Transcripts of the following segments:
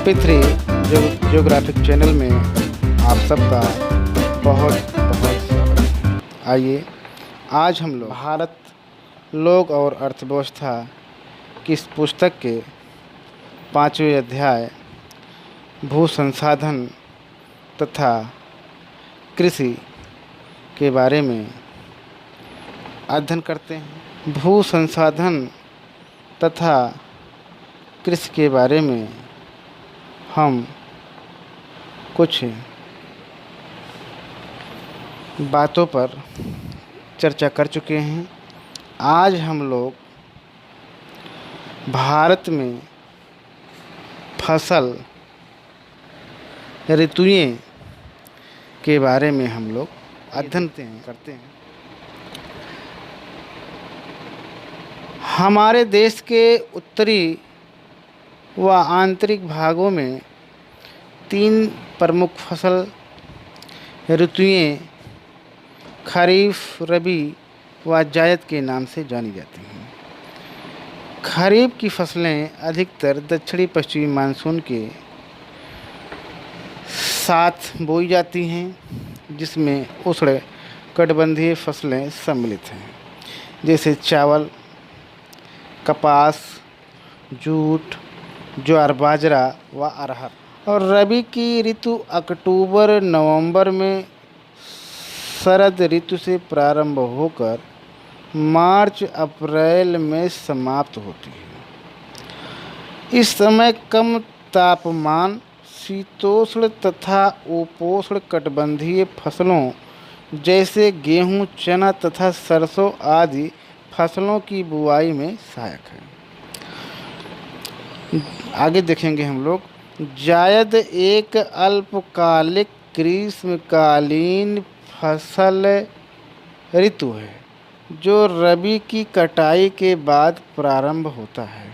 पृथ्वी geographic channel में आप सबका बहुत बहुत स्वागत है। आइए आज हम लोग भारत लोक और अर्थव्यवस्था की इस पुस्तक के 5वें अध्याय भू संसाधन तथा कृषि के बारे में अध्ययन करते हैं। भू संसाधन तथा कृषि के बारे में हम कुछ बातों पर चर्चा कर चुके हैं। आज हम लोग भारत में फसल ऋतुएं के बारे में हम लोग अध्ययन करते हैं। हमारे देश के उत्तरी व आंतरिक भागों में 3 प्रमुख फसल ऋतुएं खरीफ, रबी व जायद के नाम से जानी जाती हैं। खरीफ की फसलें अधिकतर दक्षिणी पश्चिमी मानसून के साथ बोई जाती हैं, जिसमें उष्ण कटिबंधीय फसलें सम्मिलित हैं, जैसे चावल, कपास, जूट, ज्वार, बाजरा व अरहर। और रबी की ऋतु अक्टूबर नवंबर में शरद ऋतु से प्रारंभ होकर मार्च अप्रैल में समाप्त होती है। इस समय कम तापमान, शीतोष्ण तथा उपोष्ण कटिबंधीय फसलों जैसे गेहूं, चना तथा सरसों आदि फसलों की बुआई में सहायक है। आगे देखेंगे हम लोग। जायद एक अल्पकालिक ग्रीष्मकालीन फसल ऋतु है जो रबी की कटाई के बाद प्रारंभ होता है।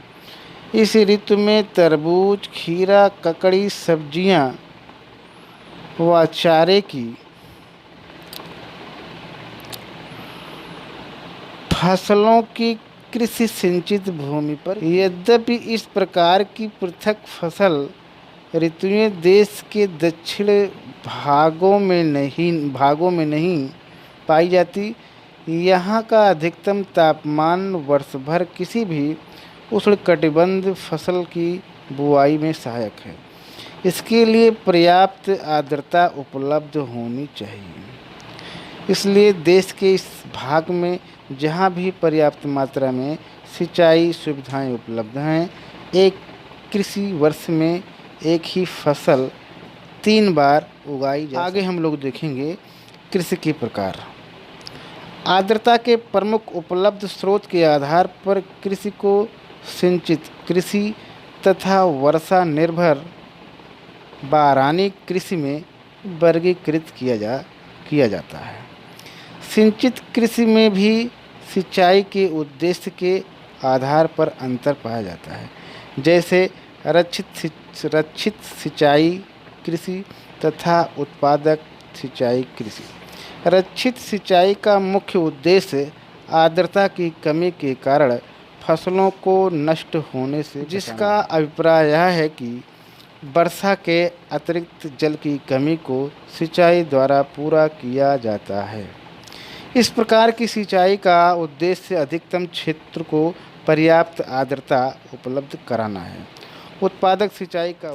इस ऋतु में तरबूज, खीरा, ककड़ी, सब्जियां व चारे की फसलों की कृषि सिंचित भूमि पर। यद्यपि इस प्रकार की पृथक फसल ऋतुएं देश के दक्षिण भागों में नहीं पाई जाती, यहाँ का अधिकतम तापमान वर्ष भर किसी भी उष्णकटिबंध फसल की बुआई में सहायक है। इसके लिए पर्याप्त आर्द्रता उपलब्ध होनी चाहिए। इसलिए देश के इस भाग में जहाँ भी पर्याप्त मात्रा में सिंचाई सुविधाएं उपलब्ध हैं, एक कृषि वर्ष में एक ही फसल 3 बार उगाई जा। आगे हम लोग देखेंगे कृषि के प्रकार। आर्द्रता के प्रमुख उपलब्ध स्रोत के आधार पर कृषि को सिंचित कृषि तथा वर्षा निर्भर बारानी कृषि में वर्गीकृत किया जाता है। सिंचित कृषि में भी सिंचाई के उद्देश्य के आधार पर अंतर पाया जाता है, जैसे रक्षित सिंचाई कृषि तथा उत्पादक सिंचाई कृषि। रक्षित सिंचाई का मुख्य उद्देश्य आर्द्रता की कमी के कारण फसलों को नष्ट होने से, जिसका अभिप्राय यह है कि वर्षा के अतिरिक्त जल की कमी को सिंचाई द्वारा पूरा किया जाता है। इस प्रकार की सिंचाई का उद्देश्य अधिकतम क्षेत्र को पर्याप्त आर्द्रता उपलब्ध कराना है। उत्पादक सिंचाई का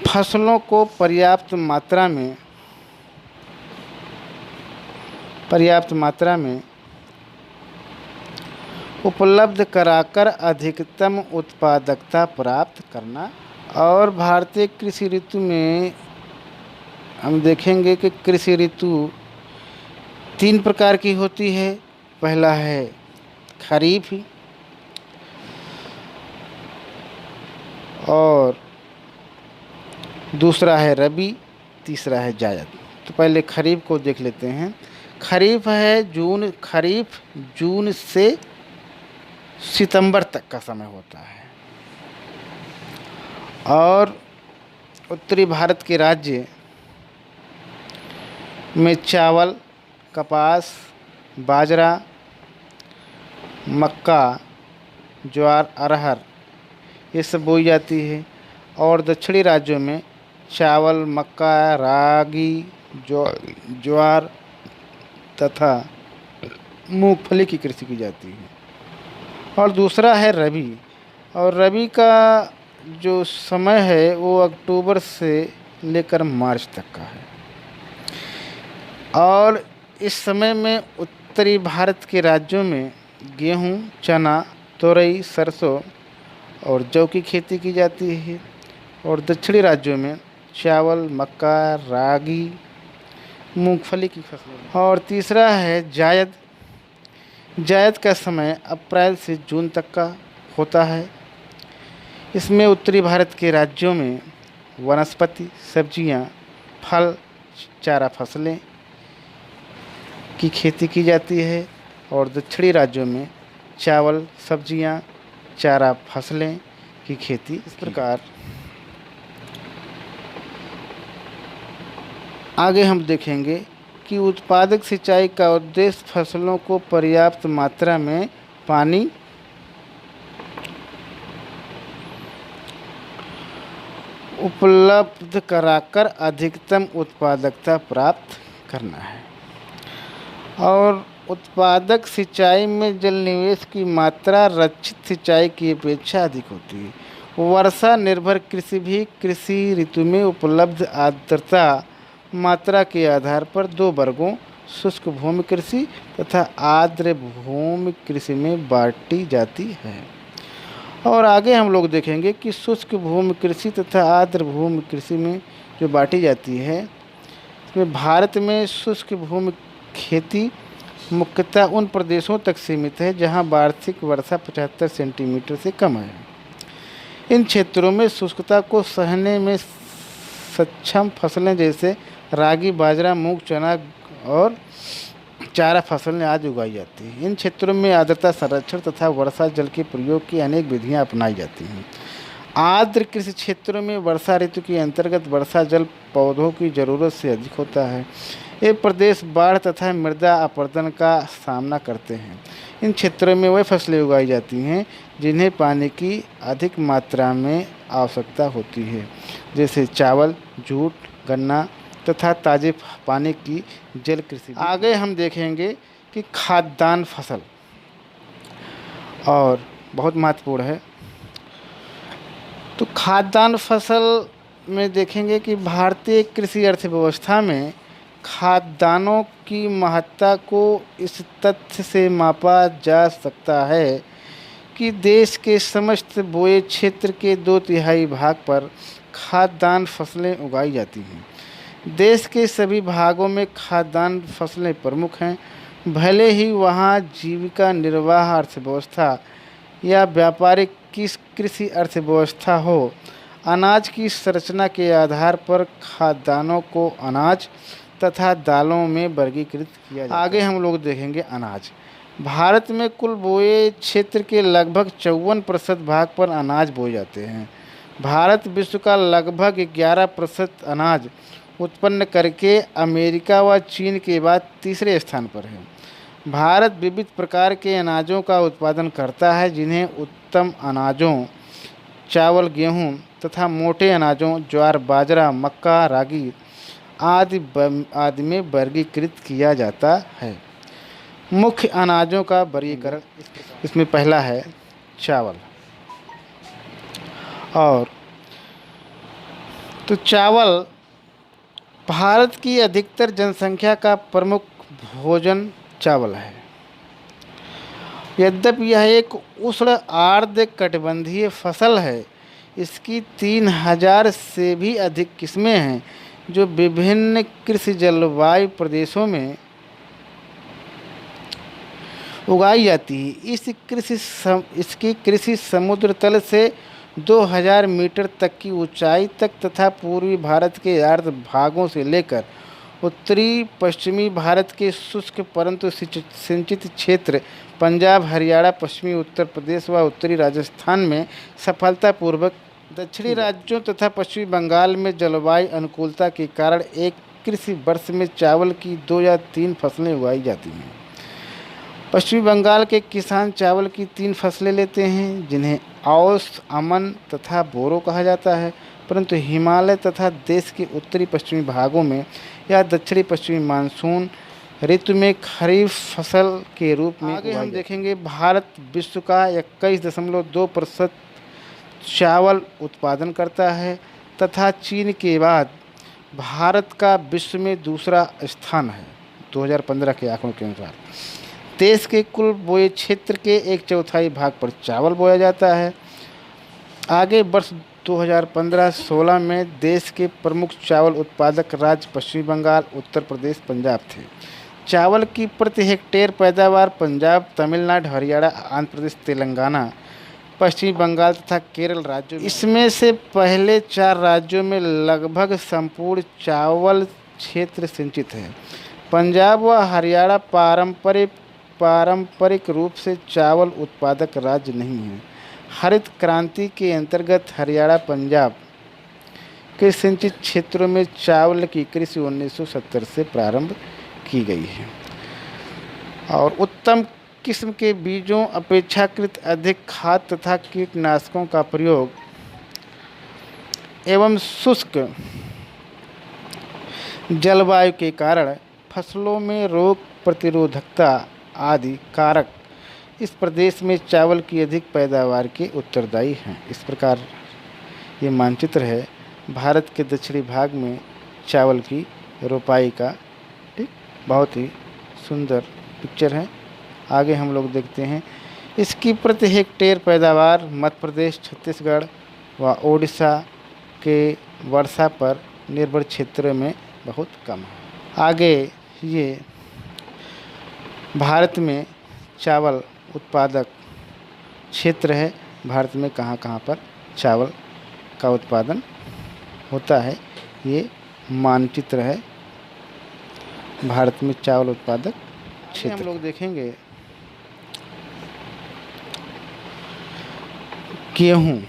फसलों को पर्याप्त मात्रा में उपलब्ध कराकर अधिकतम उत्पादकता प्राप्त करना। और भारतीय कृषि ऋतु में हम देखेंगे कि कृषि ऋतु 3 प्रकार की होती है। पहला है खरीफ और दूसरा है रबी, तीसरा है जायद। तो पहले खरीफ को देख लेते हैं। खरीफ जून से सितंबर तक का समय होता है और उत्तरी भारत के राज्य में चावल, कपास, बाजरा, मक्का ज्वार, अरहर ये सब बोई जाती है। और दक्षिणी राज्यों में चावल, मक्का, रागी, ज्वार तथा मूंगफली की कृषि की जाती है। और दूसरा है रबी। और रबी का जो समय है वो अक्टूबर से लेकर मार्च तक का है। और इस समय में उत्तरी भारत के राज्यों में गेहूं, चना, तोरई, सरसों और जौ की खेती की जाती है। और दक्षिणी राज्यों में चावल, मक्का, रागी, मूंगफली की फसलें। और तीसरा है जायद। जायद का समय अप्रैल से जून तक का होता है। इसमें उत्तरी भारत के राज्यों में वनस्पति, सब्जियां, फल, चारा फसलें की खेती की जाती है। और दक्षिणी राज्यों में चावल, सब्जियां, चारा फसलें की खेती। इस प्रकार आगे हम देखेंगे कि उत्पादक सिंचाई का उद्देश्य फसलों को पर्याप्त मात्रा में पानी उपलब्ध कराकर अधिकतम उत्पादकता प्राप्त करना है। और उत्पादक सिंचाई में जल निवेश की मात्रा रक्षित सिंचाई की अपेक्षा अधिक होती है। वर्षा निर्भर कृषि भी कृषि ऋतु में उपलब्ध आर्द्रता मात्रा के आधार पर दो वर्गों शुष्क भूमि कृषि तथा आर्द्र भूमि कृषि में बांटी जाती है। और आगे हम लोग देखेंगे कि शुष्क भूमि कृषि तथा आर्द्र भूमि कृषि में जो बांटी जाती है, इसमें भारत में शुष्क भूमि खेती मुख्यतः उन प्रदेशों तक सीमित है जहां वार्षिक वर्षा 75 सेंटीमीटर से कम है। इन क्षेत्रों में शुष्कता को सहने में सक्षम फसलें जैसे रागी, बाजरा, मूंग, चना और चारा फसलें आदि उगाई जाती हैं। इन क्षेत्रों में आर्द्रता संरक्षण तथा वर्षा जल के प्रयोग की अनेक विधियां अपनाई जाती हैं। आर्द्र कृषि क्षेत्रों में वर्षा ऋतु के अंतर्गत वर्षा जल पौधों की ज़रूरत से अधिक होता है। ये प्रदेश बाढ़ तथा मृदा अपरदन का सामना करते हैं। इन क्षेत्रों में वह फसलें उगाई जाती हैं जिन्हें पानी की अधिक मात्रा में आवश्यकता होती है, जैसे चावल, जूट, गन्ना तथा ताजे पानी की जल कृषि। आगे हम देखेंगे कि खाद्यान्न फसल और बहुत महत्वपूर्ण है। तो खाद्यान्न फसल में देखेंगे कि भारतीय कृषि अर्थव्यवस्था में खाद्यान्नों की महत्ता को इस तथ्य से मापा जा सकता है कि देश के समस्त बोए क्षेत्र के 2/3 भाग पर खाद्यान्न फसलें उगाई जाती हैं। देश के सभी भागों में खाद्यान्न फसलें प्रमुख हैं, भले ही वहाँ जीविका निर्वाह अर्थव्यवस्था या व्यापारिक कृषि अर्थव्यवस्था हो। अनाज की संरचना के आधार पर खाद्यान्नों को अनाज तथा दालों में वर्गीकृत किया जाता है। आगे हम लोग देखेंगे अनाज। भारत में कुल बोए क्षेत्र के लगभग 54% भाग पर अनाज बोए जाते हैं। भारत विश्व का लगभग 11% अनाज उत्पन्न करके अमेरिका व चीन के बाद तीसरे स्थान पर है। भारत विविध प्रकार के अनाजों का उत्पादन करता है जिन्हें उत्तम अनाजों चावल, गेहूं तथा मोटे अनाजों ज्वार, बाजरा, मक्का, रागी आदि में वर्गीकृत किया जाता है। मुख्य अनाजों का वर्गीकरण इसमें पहला है चावल। और तो चावल भारत की अधिकतर जनसंख्या का प्रमुख भोजन चावल है। यद्यपि यह एक उष्ण आर्द्र कटिबंधीय फसल है, इसकी 3000 से भी अधिक किस्में हैं जो विभिन्न कृषि जलवायु प्रदेशों में उगाई जाती है। इसकी कृषि समुद्र तल से 2000 मीटर तक की ऊंचाई तक तथा पूर्वी भारत के आर्द्र भागों से लेकर उत्तरी पश्चिमी भारत के शुष्क परंतु सिंचित क्षेत्र पंजाब, हरियाणा, पश्चिमी उत्तर प्रदेश व उत्तरी राजस्थान में सफलतापूर्वक। दक्षिणी राज्यों तथा पश्चिमी बंगाल में जलवायु अनुकूलता के कारण एक कृषि वर्ष में चावल की 2 या 3 फसलें उगाई जाती हैं। पश्चिमी बंगाल के किसान चावल की 3 फसलें लेते हैं जिन्हें औस, अमन तथा बोरो कहा जाता है, परंतु हिमालय तथा देश के उत्तरी पश्चिमी भागों में या दक्षिणी पश्चिमी मानसून ऋतु में खरीफ फसल के रूप में आगे हम देखेंगे भारत विश्व का 21.2% चावल उत्पादन करता है तथा चीन के बाद भारत का विश्व में दूसरा स्थान है 2015 के आंकड़ों के अनुसार। देश के कुल बोए क्षेत्र के 1/4 भाग पर चावल बोया जाता है। आगे वर्ष 2015-16 में देश के प्रमुख चावल उत्पादक राज्य पश्चिमी बंगाल, उत्तर प्रदेश, पंजाब थे। चावल की प्रति हेक्टेयर पैदावार पंजाब, तमिलनाडु, हरियाणा, आंध्र प्रदेश, तेलंगाना, पश्चिमी बंगाल तथा केरल राज्यों में, इसमें से पहले 4 राज्यों में लगभग संपूर्ण चावल क्षेत्र सिंचित है। पंजाब व हरियाणा पारंपरिक रूप से चावल उत्पादक राज्य नहीं है। हरित क्रांति के अंतर्गत हरियाणा, पंजाब के सिंचित क्षेत्रों में चावल की कृषि 1970 से प्रारंभ की गई है और उत्तम किस्म के बीजों, अपेक्षाकृत अधिक खाद तथा कीटनाशकों का प्रयोग एवं शुष्क जलवायु के कारण फसलों में रोग प्रतिरोधकता आदि कारक इस प्रदेश में चावल की अधिक पैदावार के उत्तरदायी हैं। इस प्रकार ये मानचित्र है भारत के दक्षिणी भाग में चावल की रोपाई का। ठीक, बहुत ही सुंदर पिक्चर है। आगे हम लोग देखते हैं इसकी प्रति हेक्टेयर पैदावार मध्य प्रदेश, छत्तीसगढ़ व ओडिशा के वर्षा पर निर्भर क्षेत्रों में बहुत कम है। आगे ये भारत में चावल उत्पादक क्षेत्र है। भारत में कहाँ कहाँ पर चावल का उत्पादन होता है, ये मानचित्र है भारत में चावल उत्पादक क्षेत्र। हम लोग देखेंगे गेहूँ।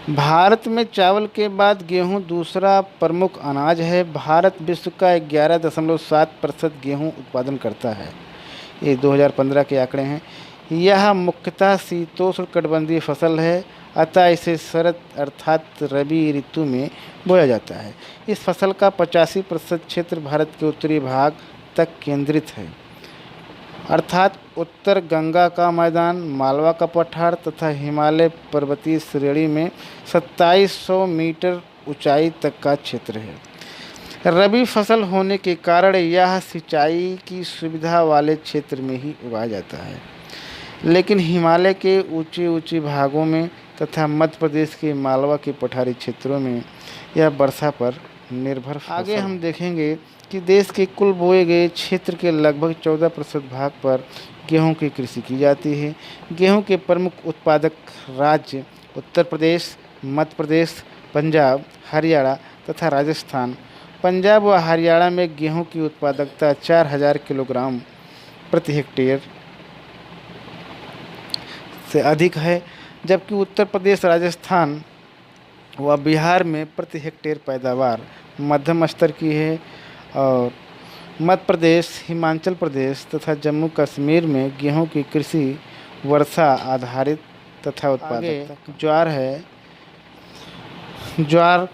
भारत में चावल के बाद गेहूं दूसरा प्रमुख अनाज है। भारत विश्व का 11.7% गेहूं उत्पादन करता है। ये 2015 के आंकड़े हैं। यह मुख्यतः शीतोष्णकटिबंधीय फसल है, अतः इसे शरद अर्थात रबी ऋतु में बोया जाता है। इस फसल का 85% क्षेत्र भारत के उत्तरी भाग तक केंद्रित है, अर्थात उत्तर गंगा का मैदान, मालवा का पठार तथा हिमालय पर्वतीय श्रेणी में 2700 मीटर ऊंचाई तक का क्षेत्र है। रबी फसल होने के कारण यह सिंचाई की सुविधा वाले क्षेत्र में ही उगाया जाता है, लेकिन हिमालय के ऊंचे भागों में तथा मध्य प्रदेश के मालवा के पठारी क्षेत्रों में यह वर्षा पर निर्भर फसल। आगे हम देखेंगे कि देश के कुल बोए गए क्षेत्र के लगभग 14% भाग पर गेहूं की कृषि की जाती है। गेहूं के प्रमुख उत्पादक राज्य उत्तर प्रदेश, मध्य प्रदेश, पंजाब, हरियाणा तथा राजस्थान। पंजाब व हरियाणा में गेहूं की उत्पादकता 4000 किलोग्राम प्रति हेक्टेयर से अधिक है, जबकि उत्तर प्रदेश, राजस्थान व बिहार में प्रति हेक्टेयर पैदावार मध्यम स्तर की है और मध्य प्रदेश, हिमाचल प्रदेश तथा जम्मू कश्मीर में गेहूं की कृषि वर्षा आधारित तथा उत्पादक। ज्वार है। ज्वार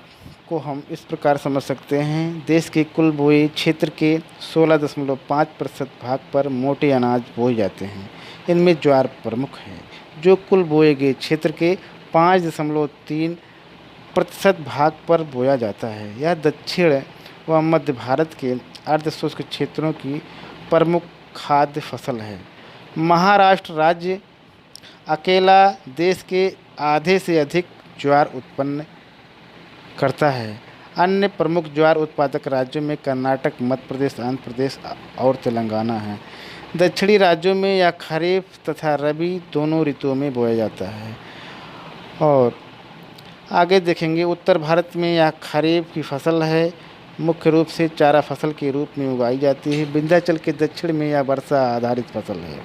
को हम इस प्रकार समझ सकते हैं, देश के कुल बोए क्षेत्र के 16.5% भाग पर मोटे अनाज बोए जाते हैं। इनमें ज्वार प्रमुख है, जो कुल बोए गए क्षेत्र के 5.3% भाग पर बोया जाता है। यह दक्षिण व मध्य भारत के अर्धशुष्क क्षेत्रों की प्रमुख खाद्य फसल है। महाराष्ट्र राज्य अकेला देश के आधे से अधिक ज्वार उत्पन्न करता है। अन्य प्रमुख ज्वार उत्पादक राज्यों में कर्नाटक, मध्य प्रदेश, आंध्र प्रदेश और तेलंगाना है। दक्षिणी राज्यों में यह खरीफ तथा रबी दोनों ऋतुओं में बोया जाता है। और आगे देखेंगे उत्तर भारत में यह खरीफ की फसल है, मुख्य रूप से चारा फसल के रूप में उगाई जाती है। विंध्याचल के दक्षिण में यह वर्षा आधारित फसल है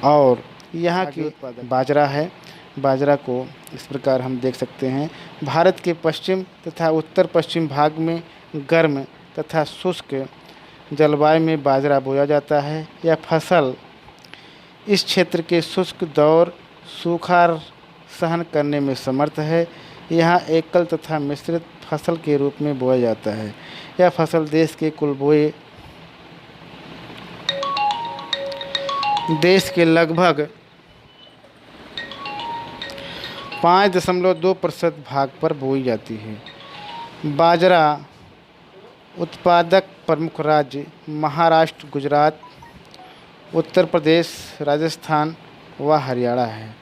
और यहाँ की बाजरा है। बाजरा को इस प्रकार हम देख सकते हैं, भारत के पश्चिम तथा उत्तर पश्चिम भाग में गर्म तथा शुष्क जलवायु में बाजरा बोया जाता है। यह फसल इस क्षेत्र के शुष्क दौर सूखा सहन करने में समर्थ है। यहाँ एकल तथा मिश्रित फसल के रूप में बोया जाता है। यह फसल देश के लगभग 5.2% भाग पर बोई जाती है। बाजरा उत्पादक प्रमुख राज्य महाराष्ट्र, गुजरात, उत्तर प्रदेश, राजस्थान व हरियाणा है।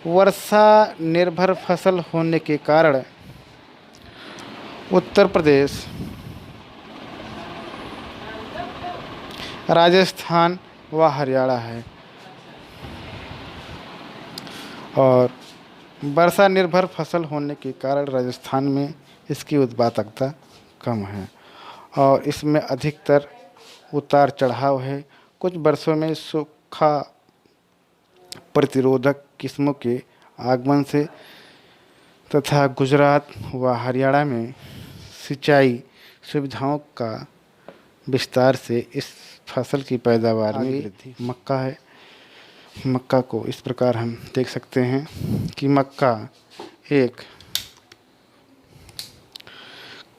वर्षा निर्भर फसल होने के कारण उत्तर प्रदेश, राजस्थान व हरियाणा है और वर्षा निर्भर फसल होने के कारण राजस्थान में इसकी उत्पादकता कम है और इसमें अधिकतर उतार चढ़ाव है। कुछ वर्षों में सूखा प्रतिरोधक किस्मों के आगमन से तथा गुजरात व हरियाणा में सिंचाई सुविधाओं का विस्तार से इस फसल की पैदावार में वृद्धि। मक्का है। मक्का को इस प्रकार हम देख सकते हैं कि मक्का एक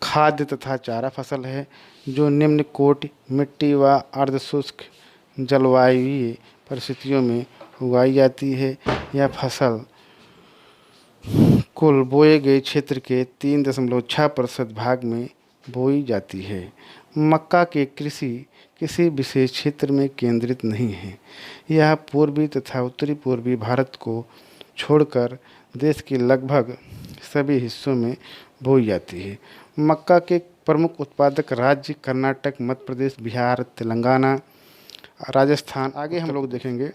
खाद्य तथा चारा फसल है जो निम्न कोटि मिट्टी व अर्धशुष्क जलवायुवीय परिस्थितियों में उगाई जाती है। यह फसल कुल बोए गए क्षेत्र के 3.6% भाग में बोई जाती है। मक्का की कृषि किसी विशेष क्षेत्र में केंद्रित नहीं है। यह पूर्वी तथा उत्तरी पूर्वी भारत को छोड़कर देश के लगभग सभी हिस्सों में बोई जाती है। मक्का के प्रमुख उत्पादक राज्य कर्नाटक, मध्य प्रदेश, बिहार, तेलंगाना, राजस्थान। आगे हम लोग देखेंगे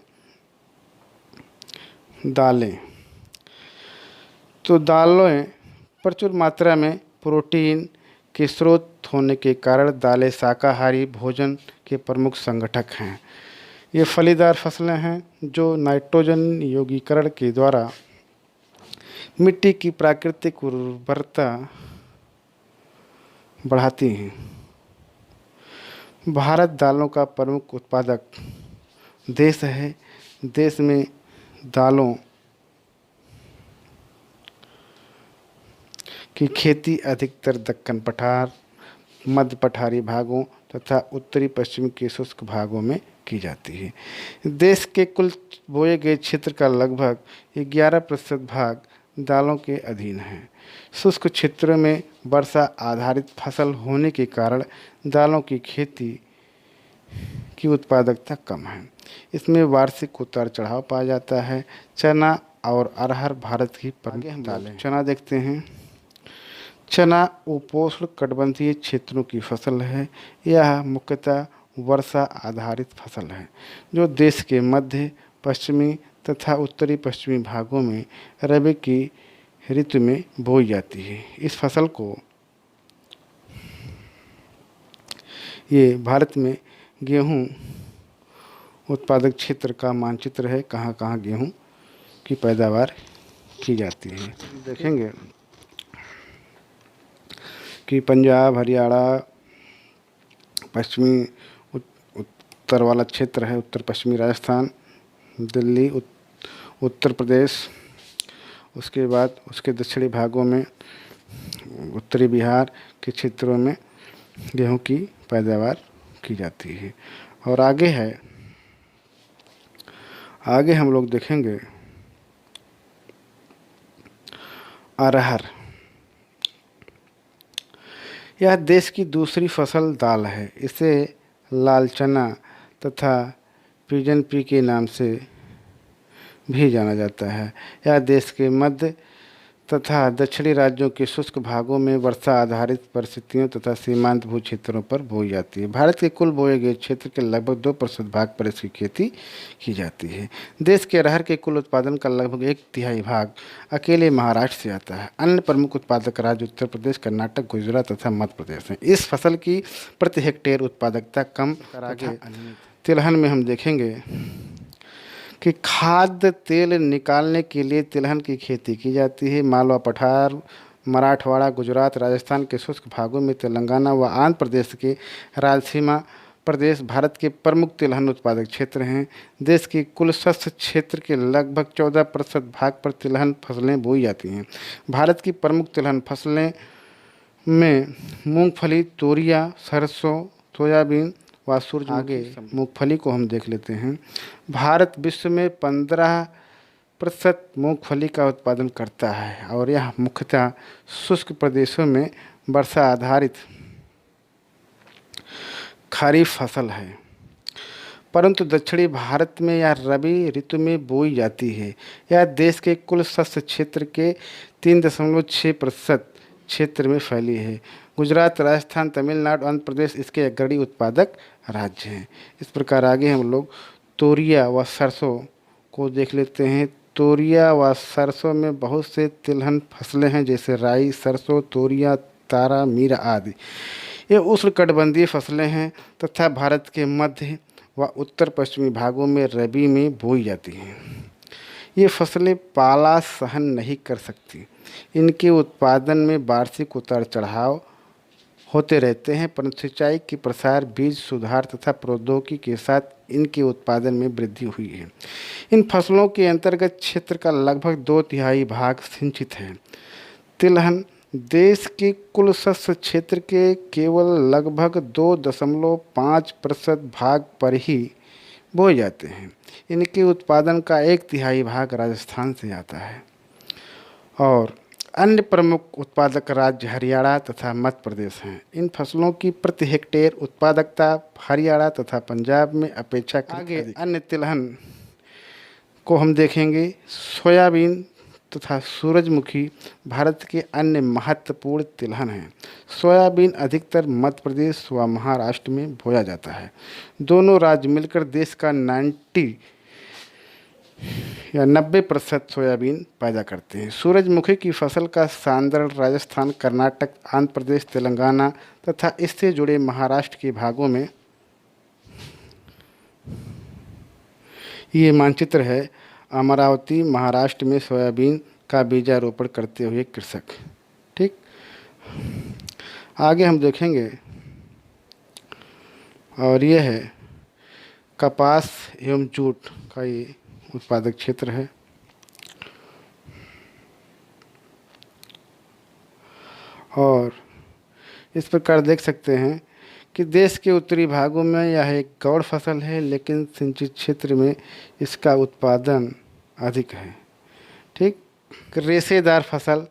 दालें। तो दालें प्रचुर मात्रा में प्रोटीन के स्रोत होने के कारण दालें शाकाहारी भोजन के प्रमुख संगठक हैं। ये फलीदार फसलें हैं जो नाइट्रोजन यौगीकरण के द्वारा मिट्टी की प्राकृतिक उर्वरता बढ़ाती हैं। भारत दालों का प्रमुख उत्पादक देश है। देश में दालों की खेती अधिकतर दक्कन पठार, मध्य पठारी भागों तथा उत्तरी पश्चिम के शुष्क भागों में की जाती है। देश के कुल बोए गए क्षेत्र का लगभग 11% भाग दालों के अधीन है। शुष्क क्षेत्रों में वर्षा आधारित फसल होने के कारण दालों की खेती की उत्पादकता कम है। इसमें वार्षिक उतार चढ़ाव पाया जाता है। चना और अरहर भारत की प्रमुख दालें। चना देखते हैं। चना उपोष्ण कटिबंधीय क्षेत्रों की फसल है। यह मुख्यतः वर्षा आधारित फसल है जो देश के मध्य पश्चिमी तथा उत्तरी पश्चिमी भागों में रबी की ऋतु में बोई जाती है। इस फसल को ये भारत में गेहूं उत्पादक क्षेत्र का मानचित्र है, कहाँ कहाँ गेहूं की पैदावार की जाती है। देखेंगे कि पंजाब, हरियाणा, पश्चिमी उत्तर वाला क्षेत्र है, उत्तर पश्चिमी राजस्थान, दिल्ली, उत्तर प्रदेश, उसके बाद उसके दक्षिणी भागों में उत्तरी बिहार के क्षेत्रों में गेहूं की पैदावार की जाती है। और आगे हम लोग देखेंगे अरहर। यह देश की दूसरी फसल दाल है। इसे लाल चना तथा पिजन पी के नाम से भी जाना जाता है। यह देश के मध्य तथा दक्षिणी राज्यों के शुष्क भागों में वर्षा आधारित परिस्थितियों तथा सीमांत भू क्षेत्रों पर बोई जाती है। भारत के कुल बोए गए क्षेत्र के लगभग 2% भाग पर इसकी खेती की जाती है। देश के अरहर के कुल उत्पादन का लगभग 1/3 भाग अकेले महाराष्ट्र से आता है। अन्य प्रमुख उत्पादक राज्य उत्तर प्रदेश, कर्नाटक, गुजरात तथा मध्य प्रदेश हैं। इस फसल की प्रति हेक्टेयर उत्पादकता कम। तिलहन में हम देखेंगे कि खाद्य तेल निकालने के लिए तिलहन की खेती की जाती है। मालवा पठार, मराठवाड़ा, गुजरात, राजस्थान के शुष्क भागों में, तेलंगाना व आंध्र प्रदेश के रायलसीमा प्रदेश भारत के प्रमुख तिलहन उत्पादक क्षेत्र हैं। देश के कुल शस्य क्षेत्र के लगभग 14% भाग पर तिलहन फसलें बोई जाती हैं। भारत की प्रमुख तिलहन फसलें में मूंगफली, तोरियां, सरसों, सोयाबीन व सूरजमुखी। आगे मूंगफली को हम देख लेते हैं। भारत विश्व में 15% मूंगफली का उत्पादन करता है और यह मुख्यतः शुष्क प्रदेशों में वर्षा आधारित खरीफ फसल है, परंतु दक्षिणी भारत में यह रबी ऋतु में बोई जाती है। यह देश के कुल शस्य क्षेत्र के 3.6% क्षेत्र में फैली है। गुजरात, राजस्थान, तमिलनाडु, आंध्र प्रदेश इसके अग्रणी उत्पादक राज्य हैं। इस प्रकार आगे हम लोग तोरिया व सरसों को देख लेते हैं। तोरिया व सरसों में बहुत से तिलहन फसलें हैं, जैसे राई, सरसों, तोरिया, तारा, मीरा आदि। ये उष्णकटिबंधीय फसलें हैं तथा भारत के मध्य व उत्तर पश्चिमी भागों में रबी में बोई जाती हैं। ये फसलें पाला सहन नहीं कर सकती। इनके उत्पादन में वार्षिक उतार चढ़ाव होते रहते हैं, परंतु सिंचाई के प्रसार, बीज सुधार तथा प्रौद्योगिकी के साथ इनके उत्पादन में वृद्धि हुई है। इन फसलों के अंतर्गत क्षेत्र का लगभग 2/3 भाग सिंचित है। तिलहन देश के कुल शस्य क्षेत्र के केवल लगभग 2.5% भाग पर ही बोए जाते हैं। इनके उत्पादन का 1/3 भाग राजस्थान से आता है और अन्य प्रमुख उत्पादक राज्य हरियाणा तथा मध्य प्रदेश हैं। इन फसलों की प्रति हेक्टेयर उत्पादकता हरियाणा तथा पंजाब में अपेक्षाकृत अधिक। अन्य तिलहन को हम देखेंगे। सोयाबीन तथा सूरजमुखी भारत के अन्य महत्वपूर्ण तिलहन हैं। सोयाबीन अधिकतर मध्य प्रदेश व महाराष्ट्र में बोया जाता है। दोनों राज्य मिलकर देश का 90% सोयाबीन पैदा करते हैं। सूरजमुखी की फसल का सांद्रण राजस्थान, कर्नाटक, आंध्र प्रदेश, तेलंगाना तथा इससे जुड़े महाराष्ट्र के भागों में। ये मानचित्र है अमरावती, महाराष्ट्र में सोयाबीन का बीजारोपण करते हुए कृषक। ठीक, आगे हम देखेंगे और ये है कपास एवं जूट का ये उत्पादक क्षेत्र है। और इस प्रकार देख सकते हैं कि देश के उत्तरी भागों में यह एक गौड़ फसल है, लेकिन सिंचित क्षेत्र में इसका उत्पादन अधिक है। ठीक, रेशेदार फसल।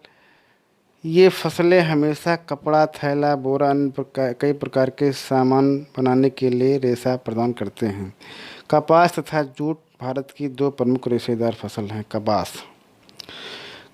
ये फसलें हमेशा कपड़ा, थैला, बोरा, अन्य कई प्रकार के सामान बनाने के लिए रेशा प्रदान करते हैं। कपास तथा जूट भारत की 2 प्रमुख रेशेदार फसल हैं।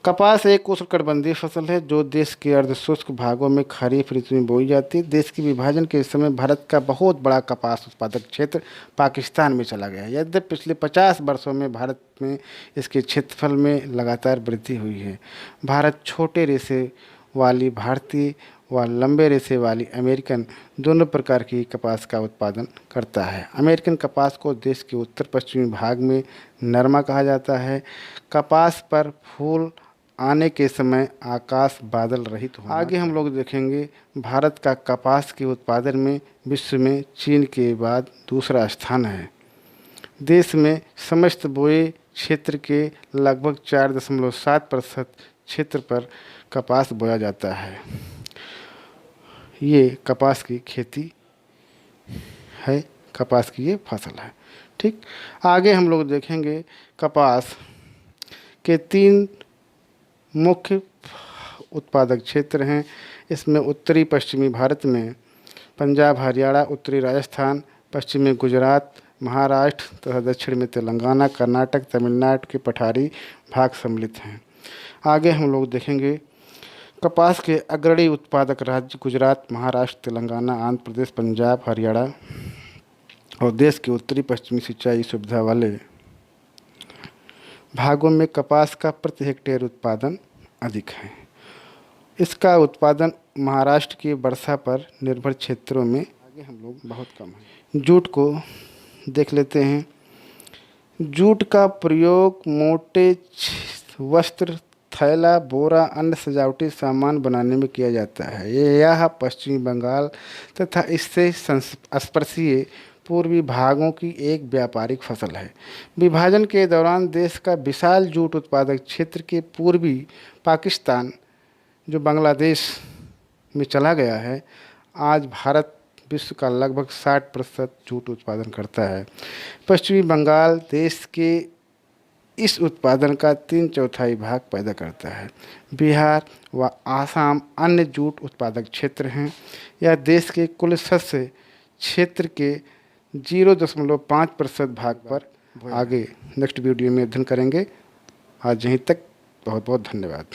कपास एक उष्णकटिबंधीय फसल है जो देश के अर्धशुष्क भागों में खरीफ ऋतु में बोई जाती है। देश के विभाजन के समय भारत का बहुत बड़ा कपास उत्पादक क्षेत्र पाकिस्तान में चला गया। यद्यपि पिछले 50 वर्षों में भारत में इसके क्षेत्रफल में लगातार वृद्धि हुई है। भारत छोटे रेशे वाली भारतीय व लंबे रेशे वाली अमेरिकन दोनों प्रकार की कपास का उत्पादन करता है। अमेरिकन कपास को देश के उत्तर पश्चिमी भाग में नरमा कहा जाता है। कपास पर फूल आने के समय आकाश बादल रहित होना। आगे हम लोग देखेंगे भारत का कपास के उत्पादन में विश्व में चीन के बाद दूसरा स्थान है। देश में समस्त बोए क्षेत्र के लगभग 4.7% क्षेत्र पर कपास बोया जाता है। ये कपास की खेती है, कपास की ये फसल है। ठीक, आगे हम लोग देखेंगे कपास के 3 मुख्य उत्पादक क्षेत्र हैं। इसमें उत्तरी पश्चिमी भारत में पंजाब, हरियाणा, उत्तरी राजस्थान, पश्चिम में गुजरात, महाराष्ट्र तथा दक्षिण में तेलंगाना, कर्नाटक, तमिलनाडु के पठारी भाग सम्मिलित हैं। आगे हम लोग देखेंगे कपास के अग्रणी उत्पादक राज्य गुजरात, महाराष्ट्र, तेलंगाना, आंध्र प्रदेश, पंजाब, हरियाणा और देश के उत्तरी पश्चिमी सिंचाई सुविधा वाले भागों में कपास का प्रति हेक्टेयर उत्पादन अधिक है। इसका उत्पादन महाराष्ट्र की वर्षा पर निर्भर क्षेत्रों में आगे हम लोग बहुत कम है। जूट को देख लेते हैं। जूट का प्रयोग मोटे वस्त्र, थैला, बोरा, अन्य सजावटी सामान बनाने में किया जाता है। यह पश्चिमी बंगाल तथा इससे स्पर्शीय पूर्वी भागों की एक व्यापारिक फसल है। विभाजन के दौरान देश का विशाल जूट उत्पादक क्षेत्र के पूर्वी पाकिस्तान, जो बांग्लादेश में चला गया है, आज भारत विश्व का लगभग 60% जूट उत्पादन करता है। पश्चिमी बंगाल देश के इस उत्पादन का 3/4 भाग पैदा करता है। बिहार व आसाम अन्य जूट उत्पादक क्षेत्र हैं। यह देश के कुल शस्य क्षेत्र के 0.5% भाग पर आगे नेक्स्ट वीडियो में अध्ययन करेंगे। आज यहीं तक, बहुत बहुत धन्यवाद।